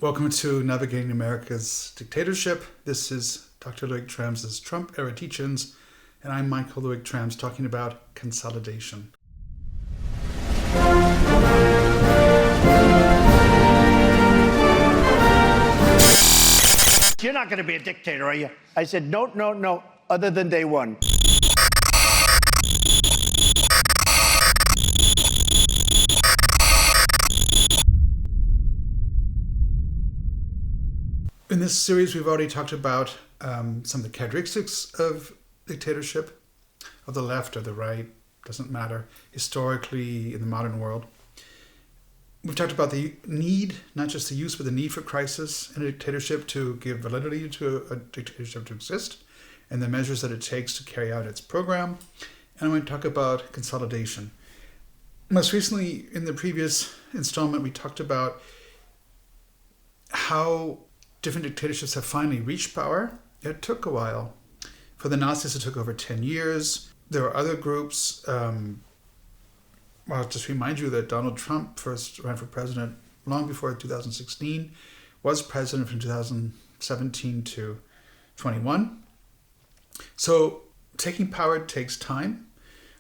Welcome to Navigating America's Dictatorship. This is Dr. Ludwig Trams's Trump-era teach-ins, and I'm Michael Ludwig Trams talking about consolidation. You're not going to be a dictator, are you? I said, no, other than day one. In this series, we've already talked about some of the characteristics of dictatorship, of the left or the right, doesn't matter, historically in the modern world. We've talked about the need, not just the use, but the need for crisis in a dictatorship to give validity to a dictatorship to exist, and the measures that it takes to carry out its program. And I'm going to talk about consolidation. Most recently, in the previous installment, we talked about how different dictatorships have finally reached power. It took a while. For the Nazis, it took over 10 years. There were other groups. I'll just remind you that Donald Trump first ran for president long before 2016, was president from 2017 to 21. So taking power takes time.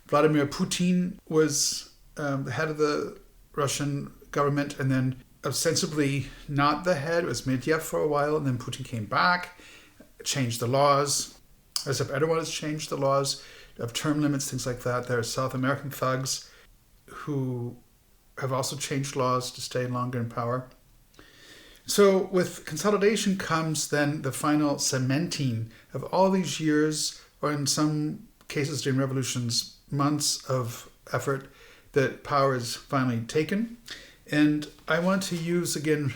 Vladimir Putin was the head of the Russian government, and then ostensibly not the head. It was Medvedev for a while, and then Putin came back, changed the laws. Recep Erdogan has changed the laws of term limits, things like that. There are South American thugs who have also changed laws to stay longer in power. So with consolidation comes then the final cementing of all these years, or in some cases during revolutions, months of effort that power is finally taken. And I want to use, again,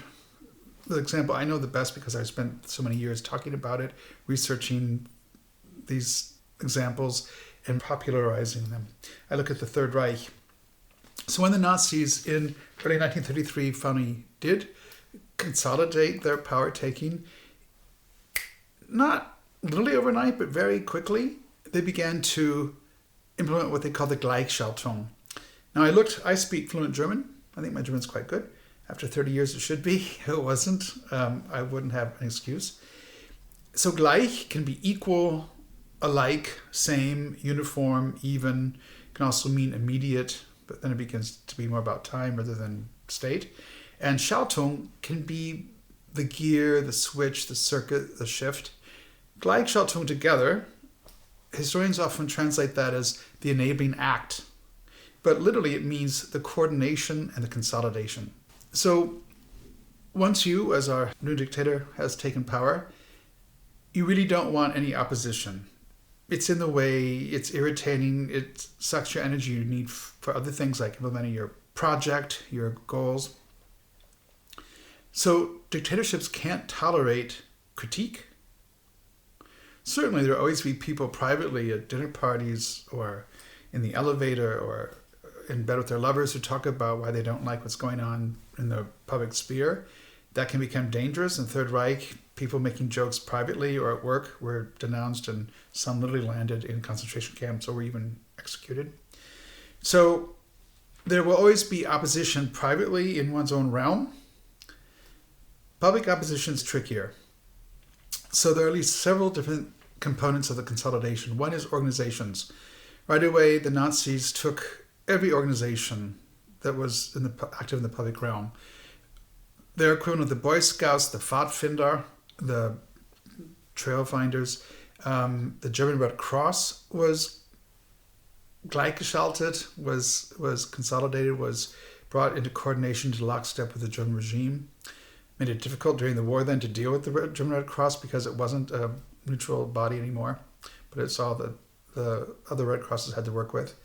the example I know the best because I spent so many years talking about it, researching these examples and popularizing them. I look at the Third Reich. So when the Nazis in early 1933 finally did consolidate their power taking, not literally overnight, but very quickly, they began to implement what they call the Gleichschaltung. Now I speak fluent German. I think my German's quite good. After 30 years, it should be. It wasn't. I wouldn't have an excuse. So gleich can be equal, alike, same, uniform, even. It can also mean immediate, but then it begins to be more about time rather than state. And Schaltung can be the gear, the switch, the circuit, the shift. Gleichschaltung together, historians often translate that as the enabling act. But literally it means the coordination and the consolidation. So once you, as our new dictator, has taken power, you really don't want any opposition. It's in the way, it's irritating, it sucks your energy you need for other things like implementing your project, your goals. So dictatorships can't tolerate critique. Certainly there will always be people privately at dinner parties or in the elevator or in bed with their lovers who talk about why they don't like what's going on in the public sphere. That can become dangerous. In the Third Reich, people making jokes privately or at work were denounced, and some literally landed in concentration camps or were even executed. So there will always be opposition privately in one's own realm. Public opposition is trickier. So there are at least several different components of the consolidation. One is organizations. Right away, the Nazis took every organization that was active in the public realm. Their equivalent of the Boy Scouts, the Pfadfinder, the Trail Finders, the German Red Cross was gleichgeschaltet, was consolidated, was brought into coordination to lockstep with the German regime. Made it difficult during the war then to deal with the German Red Cross because it wasn't a neutral body anymore, but it's all the other Red Crosses had to work with.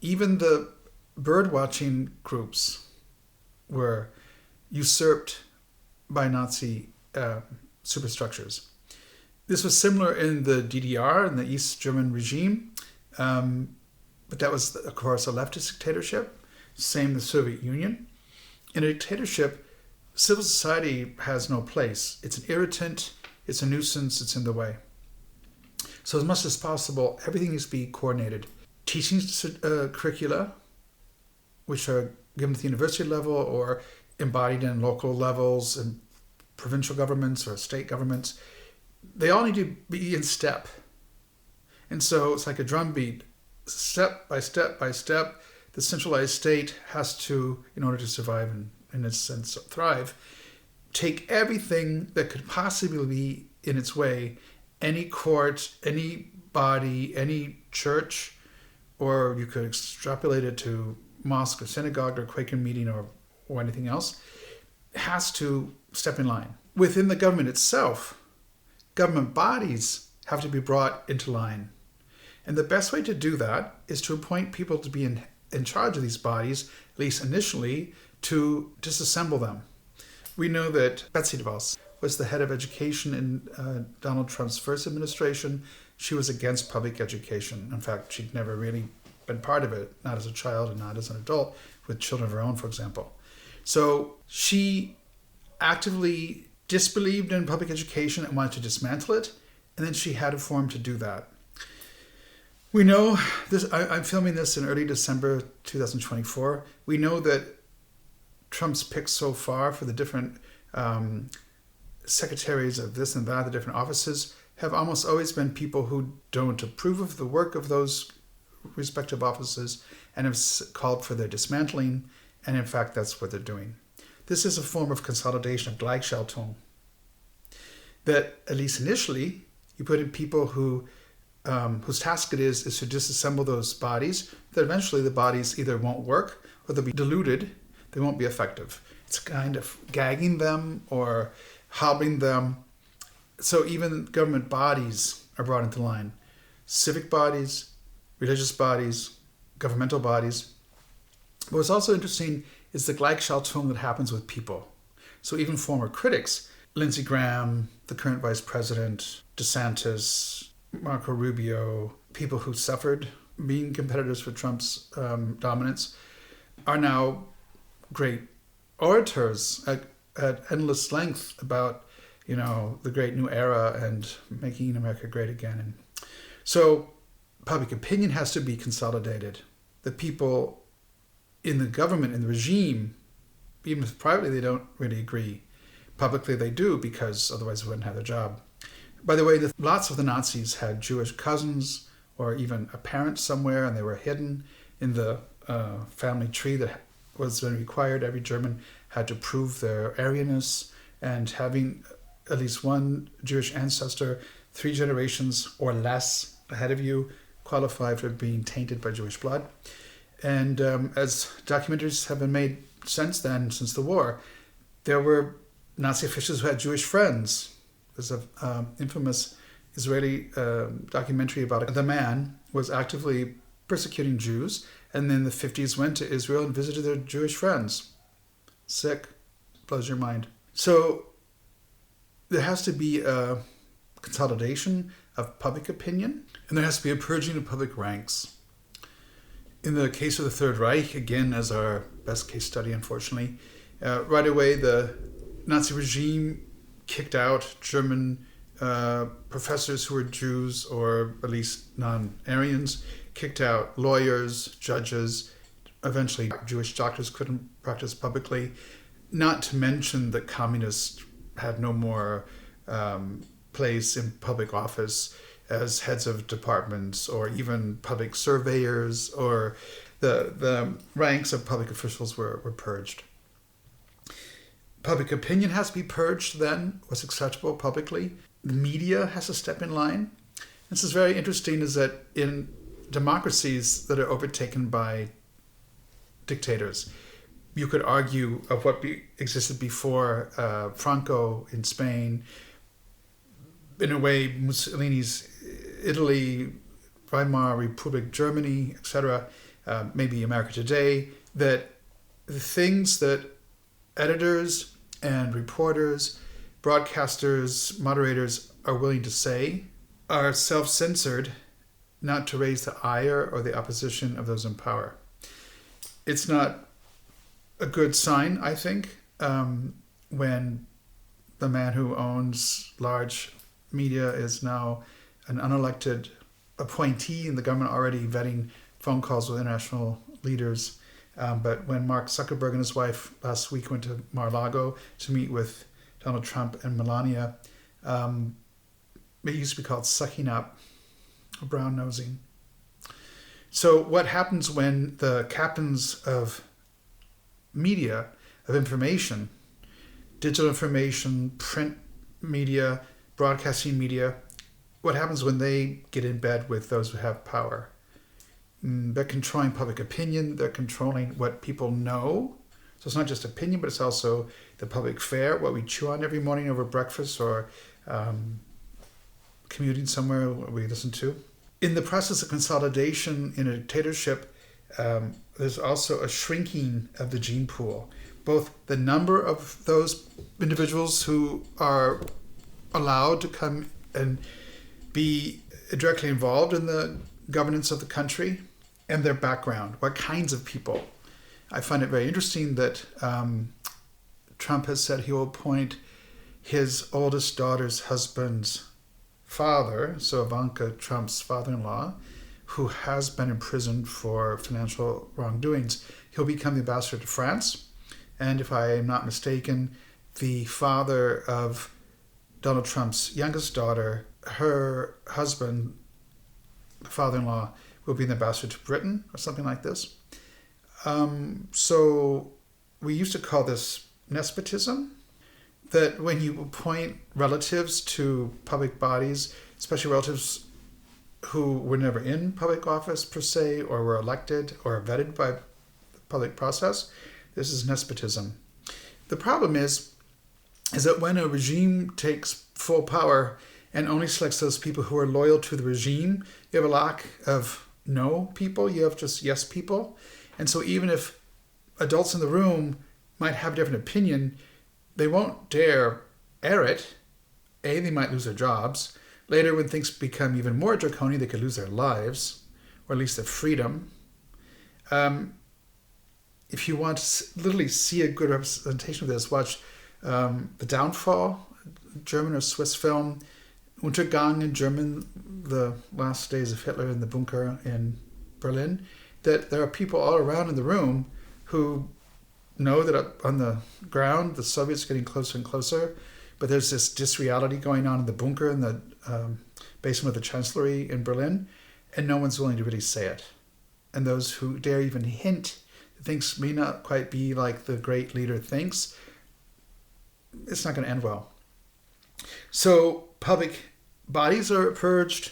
Even the bird watching groups were usurped by Nazi superstructures. This was similar in the DDR, in the East German regime, but that was, of course, a leftist dictatorship. Same in the Soviet Union. In a dictatorship, civil society has no place. It's an irritant, it's a nuisance, it's in the way. So as much as possible, everything needs to be coordinated. Teaching curricula, which are given at the university level or embodied in local levels and provincial governments or state governments, they all need to be in step. And so it's like a drumbeat, step by step by step. The centralized state has to, in order to survive and in a sense thrive, take everything that could possibly be in its way, any court, any body, any church, or you could extrapolate it to mosque or synagogue or Quaker meeting or anything else, has to step in line. Within the government itself, government bodies have to be brought into line. And the best way to do that is to appoint people to be in charge of these bodies, at least initially, to disassemble them. We know that Betsy DeVos was the head of education in Donald Trump's first administration. She was against public education. In fact, she'd never really been part of it, not as a child and not as an adult, with children of her own, for example. So she actively disbelieved in public education and wanted to dismantle it, and then she had a forum to do that. We know this. I'm filming this in early December 2024. We know that Trump's picked so far for the different secretaries of this and that, the different offices, have almost always been people who don't approve of the work of those respective offices and have called for their dismantling, and in fact that's what they're doing. This is a form of consolidation, of Gleichschaltung, that at least initially you put in people who whose task it is to disassemble those bodies, that eventually the bodies either won't work or they'll be diluted, they won't be effective. It's kind of gagging them or hobbling them. So even government bodies are brought into line. Civic bodies, religious bodies, governmental bodies. But what's also interesting is the Gleichschaltung that happens with people. So even former critics, Lindsey Graham, the current vice president, DeSantis, Marco Rubio, people who suffered being competitors for Trump's dominance, are now great orators at endless length about, the great new era and making America great again. And so public opinion has to be consolidated. The people in the government, in the regime, even if privately they don't really agree, publicly they do, because otherwise they wouldn't have their job. By the way, lots of the Nazis had Jewish cousins or even a parent somewhere, and they were hidden in the family tree that was required. Every German had to prove their Aryanness, and having at least one Jewish ancestor 3 generations or less ahead of you qualified for being tainted by Jewish blood. And as documentaries have been made since then, since the war, there were Nazi officials who had Jewish friends. There's an infamous Israeli documentary about the man who was actively persecuting Jews, and then in the 50s went to Israel and visited their Jewish friends. Sick. Blows your mind. So there has to be a consolidation of public opinion, and there has to be a purging of public ranks. In the case of the Third Reich, again, as our best case study, unfortunately, right away the Nazi regime kicked out German professors who were Jews or at least non-Aryans, kicked out lawyers, judges. Eventually, Jewish doctors couldn't practice publicly. Not to mention that communists had no more place in public office as heads of departments or even public surveyors, or the ranks of public officials were purged. Public opinion has to be purged then, what's acceptable publicly. The media has to step in line. This is very interesting, is that in democracies that are overtaken by dictators, you could argue of what existed before Franco in Spain, in a way Mussolini's Italy, Weimar Republic Germany, etc., maybe America today, that the things that editors and reporters, broadcasters, moderators are willing to say are self-censored, not to raise the ire or the opposition of those in power. It's not a good sign, I think, when the man who owns large media is now an unelected appointee in the government, already vetting phone calls with international leaders But when Mark Zuckerberg and his wife last week went to Mar-a-Lago to meet with Donald Trump and Melania, it used to be called sucking up or brown nosing. So what happens when the captains of media, of information, digital information, print media, broadcasting media, what happens when they get in bed with those who have power? They're controlling public opinion. They're controlling what people know. So it's not just opinion, but it's also the public fare, what we chew on every morning over breakfast or commuting somewhere, what we listen to. In the process of consolidation in a dictatorship, there's also a shrinking of the gene pool. Both the number of those individuals who are allowed to come and be directly involved in the governance of the country and their background, what kinds of people. I find it very interesting that Trump has said he will appoint his oldest daughter's husband's father, so Ivanka Trump's father-in-law, who has been imprisoned for financial wrongdoings. He'll become the ambassador to France. And if I am not mistaken, the father of Donald Trump's youngest daughter, her husband, father-in-law, will be the ambassador to Britain or something like this. So we used to call this nepotism, that when you appoint relatives to public bodies, especially relatives who were never in public office per se, or were elected or vetted by the public process, this is nepotism. The problem is that when a regime takes full power and only selects those people who are loyal to the regime, you have a lack of no people, you have just yes people. And so even if adults in the room might have a different opinion, they won't dare air it. A, they might lose their jobs. Later, when things become even more draconian, they could lose their lives, or at least their freedom. If you want to literally see a good representation of this, watch The Downfall, German or Swiss film, Untergang in German, the last days of Hitler in the bunker in Berlin, that there are people all around in the room who know that up on the ground, the Soviets are getting closer and closer, but there's this disreality going on in the bunker in the basement of the Chancellery in Berlin, and no one's willing to really say it. And those who dare even hint that things may not quite be like the great leader thinks, it's not going to end well. So public bodies are purged,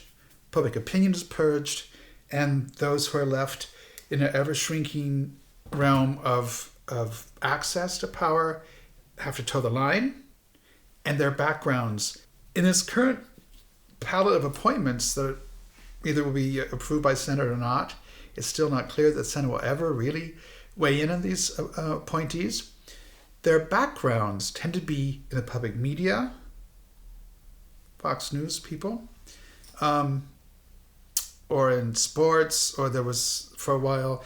public opinion is purged, and those who are left in an ever-shrinking realm of access to power have to toe the line, and their backgrounds. In this current palette of appointments that either will be approved by Senate or not, it's still not clear that the Senate will ever really weigh in on these appointees. Their backgrounds tend to be in the public media, Fox News people, or in sports, or there was for a while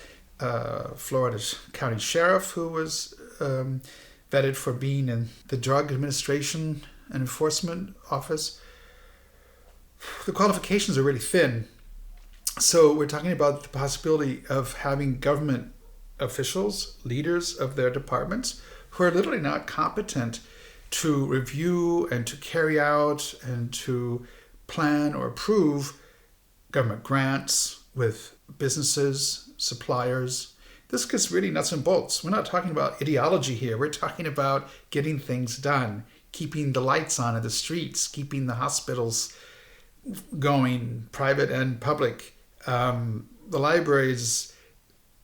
Florida County Sheriff who was vetted for being in the Drug Administration and Enforcement Office. The qualifications are really thin. So we're talking about the possibility of having government officials, leaders of their departments, who are literally not competent to review and to carry out and to plan or approve government grants with businesses, suppliers. This gets really nuts and bolts. We're not talking about ideology here. We're talking about getting things done, keeping the lights on in the streets, keeping the hospitals going, private and public, the libraries,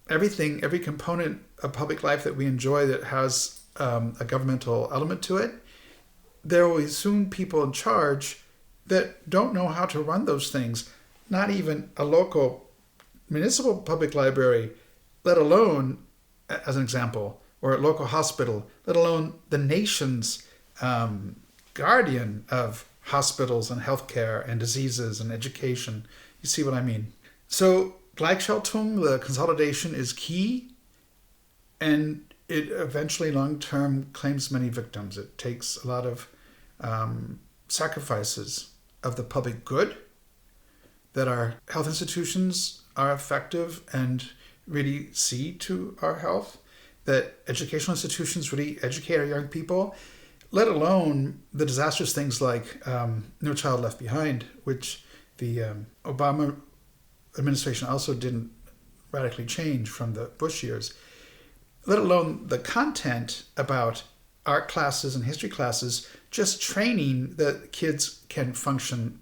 everything, every component of public life that we enjoy that has a governmental element to it. There will be soon people in charge that don't know how to run those things. Not even a local municipal public library, let alone, as an example, or a local hospital, let alone the nation's guardian of hospitals and healthcare and diseases and education. You see what I mean? So Gleichschaltung, the consolidation, is key, and it eventually long-term claims many victims. It takes a lot of sacrifices of the public good, that our health institutions are effective and really see to our health, that educational institutions really educate our young people, let alone the disastrous things like No Child Left Behind, which the Obama administration also didn't radically change from the Bush years, let alone the content about art classes and history classes, just training that kids can function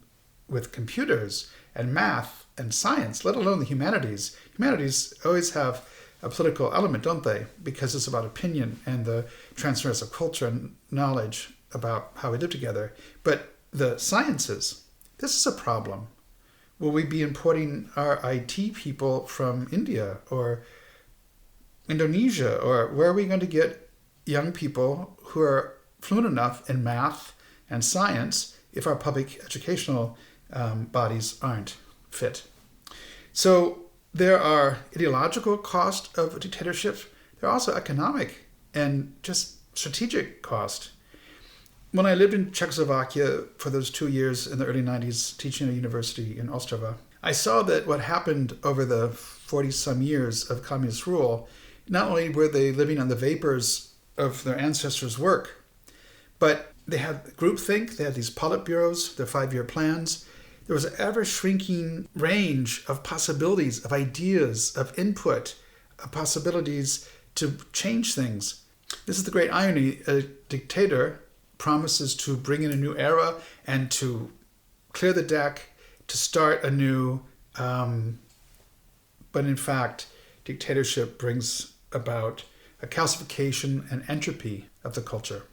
with computers and math and science, let alone the humanities. Humanities always have a political element, don't they? Because it's about opinion and the transference of culture and knowledge about how we live together. But the sciences, this is a problem. Will we be importing our IT people from India or Indonesia? Or where are we going to get young people who are fluent enough in math and science if our public educational bodies aren't fit? So there are ideological costs of a dictatorship. There are also economic and just strategic cost. When I lived in Czechoslovakia for those 2 years in the early 90s, teaching at a university in Ostrava, I saw that what happened over the 40-some years of communist rule, not only were they living on the vapors of their ancestors' work, but they had groupthink, they had these politburos, their 5-year plans. There was an ever-shrinking range of possibilities, of ideas, of input, of possibilities to change things. This is the great irony. A dictator promises to bring in a new era and to clear the deck, to start anew. But in fact, dictatorship brings about a calcification and entropy of the culture.